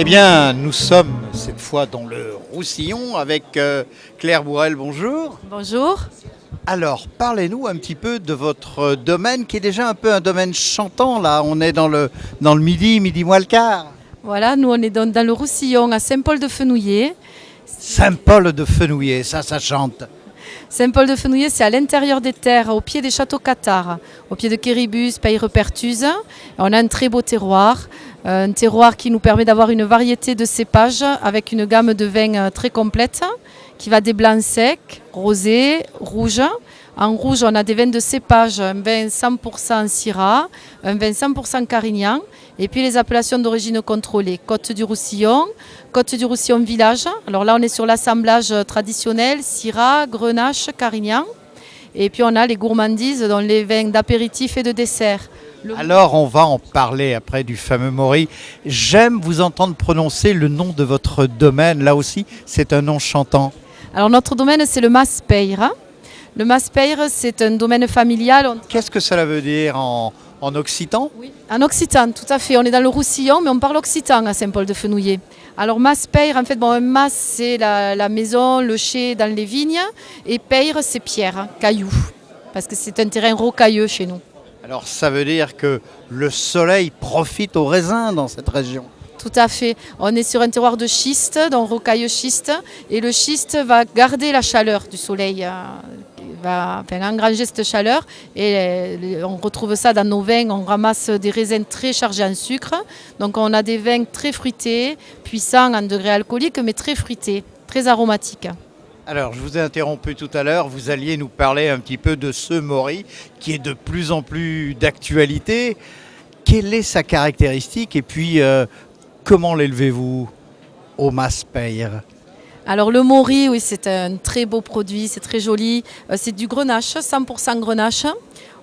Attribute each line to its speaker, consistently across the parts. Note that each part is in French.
Speaker 1: Eh bien, nous sommes cette fois dans le Roussillon avec Claire Bourrel, bonjour.
Speaker 2: Bonjour.
Speaker 1: Alors, parlez-nous un petit peu de votre domaine qui est déjà un peu un domaine chantant. Là, on est dans le midi moins le quart.
Speaker 2: Voilà, nous on est dans le Roussillon à Saint-Paul-de-Fenouillet.
Speaker 1: Saint-Paul-de-Fenouillet, ça chante.
Speaker 2: Saint-Paul-de-Fenouillet, c'est à l'intérieur des terres, au pied des châteaux cathares, au pied de Quéribus, Peyrepertuse. On a un très beau terroir, un terroir qui nous permet d'avoir une variété de cépages avec une gamme de vins très complète qui va des blancs secs, rosés, rouges. En rouge, on a des vins de cépage, un vin 100% Syrah, un vin 100% Carignan, et puis les appellations d'origine contrôlée, Côte du Roussillon Village. Alors là, on est sur l'assemblage traditionnel, Syrah, Grenache, Carignan. Et puis on a les gourmandises, dans les vins d'apéritif et de dessert.
Speaker 1: Alors, on va en parler après du fameux Maury. J'aime vous entendre prononcer le nom de votre domaine. Là aussi, c'est un nom chantant.
Speaker 2: Alors notre domaine, c'est le Mas-Peyre. Le Mas-Peyre, c'est un domaine familial.
Speaker 1: Qu'est-ce que cela veut dire en occitan?
Speaker 2: Oui, en occitan, tout à fait. On est dans le Roussillon, mais on parle occitan à Saint-Paul-de-Fenouillet. Alors Mas-Peyre, en fait, un mas, c'est la maison, le chai dans les vignes. Et Peyre, c'est pierre, caillou. Parce que c'est un terrain rocailleux chez nous.
Speaker 1: Alors ça veut dire que le soleil profite aux raisins dans cette région.
Speaker 2: Tout à fait. On est sur un terroir de schiste, donc rocailleux schiste. Et le schiste va garder la chaleur du soleil. Va engranger cette chaleur et on retrouve ça dans nos vins. On ramasse des raisins très chargés en sucre. Donc on a des vins très fruités, puissants en degré alcoolique, mais très fruités, très aromatiques.
Speaker 1: Alors, je vous ai interrompu tout à l'heure, vous alliez nous parler un petit peu de ce Maury qui est de plus en plus d'actualité. Quelle est sa caractéristique et puis comment l'élevez-vous au Mas-Peyre?
Speaker 2: Alors le Maury, oui, c'est un très beau produit, c'est très joli. C'est du grenache, 100% grenache.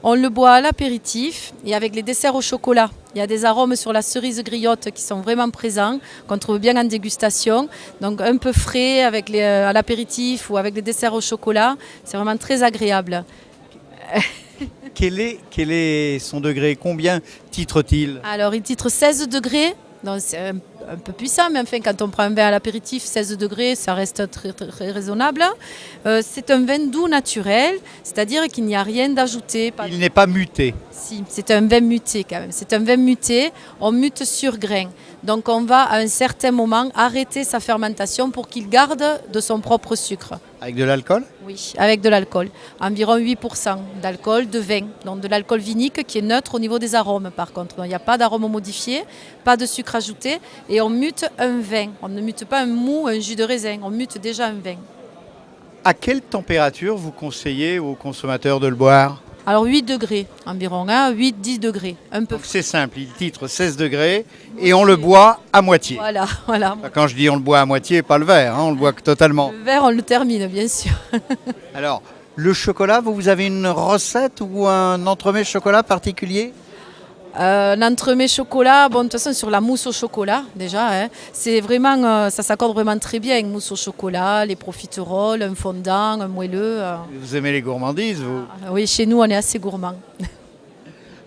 Speaker 2: On le boit à l'apéritif et avec les desserts au chocolat. Il y a des arômes sur la cerise griotte qui sont vraiment présents, qu'on trouve bien en dégustation. Donc un peu frais avec à l'apéritif ou avec les desserts au chocolat. C'est vraiment très agréable.
Speaker 1: Quel est son degré? Combien titre-t-il?
Speaker 2: Alors il titre 16 degrés. Donc c'est un peu puissant, mais enfin quand on prend un vin à l'apéritif, 16 degrés, ça reste très, très, très raisonnable. C'est un vin doux naturel, c'est-à-dire qu'il n'y a rien d'ajouté.
Speaker 1: Il n'est pas muté.
Speaker 2: Si, c'est un vin muté quand même. C'est un vin muté, on mute sur grain. Donc on va à un certain moment arrêter sa fermentation pour qu'il garde de son propre sucre.
Speaker 1: Avec de l'alcool?
Speaker 2: Oui, avec de l'alcool. Environ 8% d'alcool, de vin. Donc de l'alcool vinique qui est neutre au niveau des arômes par contre. Donc, il n'y a pas d'arôme modifié, pas de sucre ajouté. Et on mute un vin. On ne mute pas un mou, un jus de raisin. On mute déjà un vin.
Speaker 1: À quelle température vous conseillez aux consommateurs de le boire?
Speaker 2: Alors 8 degrés environ, 8-10 degrés. Un peu.
Speaker 1: C'est simple, il titre 16 degrés et on le boit à moitié.
Speaker 2: Voilà.
Speaker 1: Quand je dis on le boit à moitié, pas le verre, on le boit totalement.
Speaker 2: Le verre, on le termine, bien sûr.
Speaker 1: Alors, le chocolat, vous avez une recette ou un entremets chocolat particulier?
Speaker 2: L'entremets chocolat, de toute façon sur la mousse au chocolat déjà, c'est vraiment, ça s'accorde vraiment très bien, une mousse au chocolat, les profiteroles, un fondant, un moelleux.
Speaker 1: Vous aimez les gourmandises, vous?
Speaker 2: Oui, chez nous on est assez gourmands.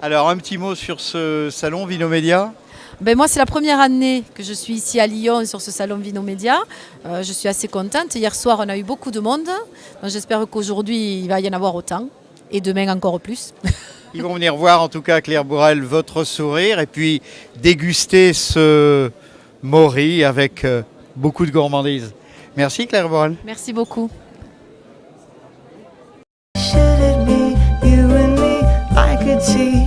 Speaker 1: Alors un petit mot sur ce salon Vinomédia?
Speaker 2: Moi c'est la première année que je suis ici à Lyon sur ce salon Vinomédia. Je suis assez contente. Hier soir on a eu beaucoup de monde, donc j'espère qu'aujourd'hui il va y en avoir autant et demain encore plus.
Speaker 1: Ils vont venir voir en tout cas, Claire Bourrel, votre sourire et puis déguster ce Maury avec beaucoup de gourmandise. Merci Claire Bourrel.
Speaker 2: Merci beaucoup.
Speaker 3: Should it be you and me? I could see